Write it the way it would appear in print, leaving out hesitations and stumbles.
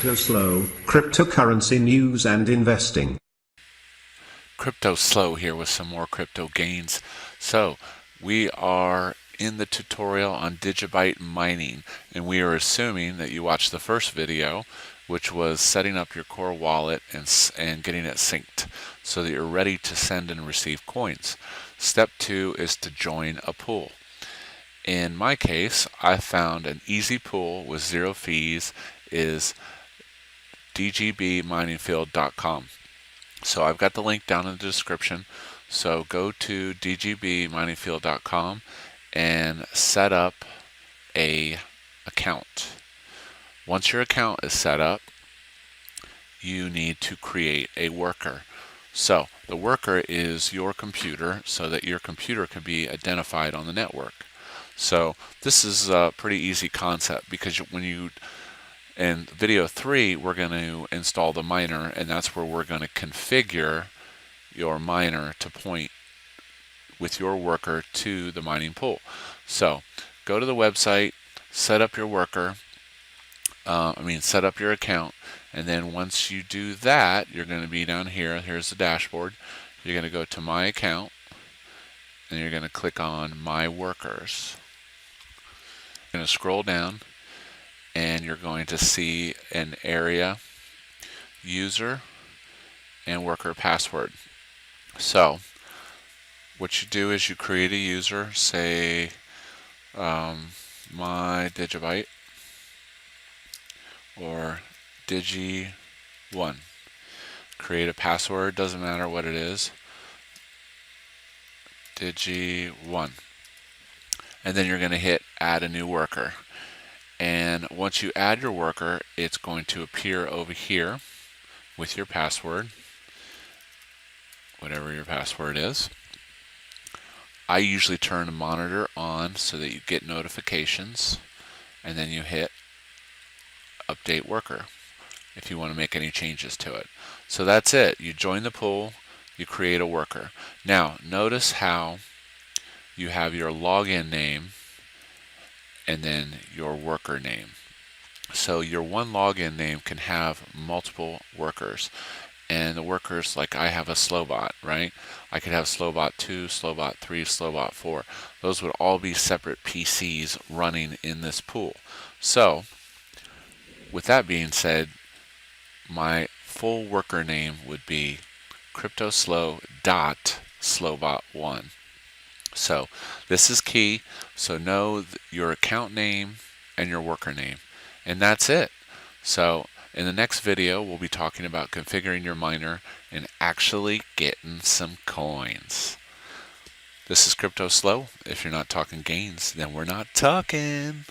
CryptoSLO, cryptocurrency news and investing. CryptoSLO here with some more crypto gains. So we are in the tutorial on digibyte-mining, and we are assuming that you watched the first video, which was setting up your core wallet and getting it synced so that you're ready to send and receive coins. Step 2 is to join a pool. In my case, I found an easy pool with zero fees is digibyte-mining.com. So I've got the link down in the description. So go to digibyte-mining.com and set up a account. Once your account is set up, you need to create a worker. So the worker is your computer so that your computer can be identified on the network. So this is a pretty easy concept because in video 3 we're going to install the miner, and that's where we're going to configure your miner to point with your worker to the mining pool. So go to the website, set up your worker, set up your account, and then once you do that, you're going to be down here. Here's the dashboard. You're going to go to My Account, and you're going to click on My Workers. You're going to scroll down, and you're going to see an area, user, and worker password. So what you do is you create a user, say my Digibyte or Digi1. Create a password, doesn't matter what it is, Digi1. And then you're going to hit add a new worker. And once you add your worker, it's going to appear over here with your password, whatever your password is. I usually turn the monitor on so that you get notifications, and then you hit update worker if you want to make any changes to it. So that's it. You join the pool, you create a worker. Now notice how you have your login name and then your worker name. So your one login name can have multiple workers, and the workers, like I have a Slowbot, right? I could have Slowbot 2, Slowbot 3, Slowbot 4. Those would all be separate PCs running in this pool. So with that being said, my full worker name would be CryptoSLO.Slowbot1. So this is key. So know your account name and your worker name, and that's it. So in the next video, we'll be talking about configuring your miner and actually getting some coins. This is CryptoSLO. If you're not talking gains, then we're not talking.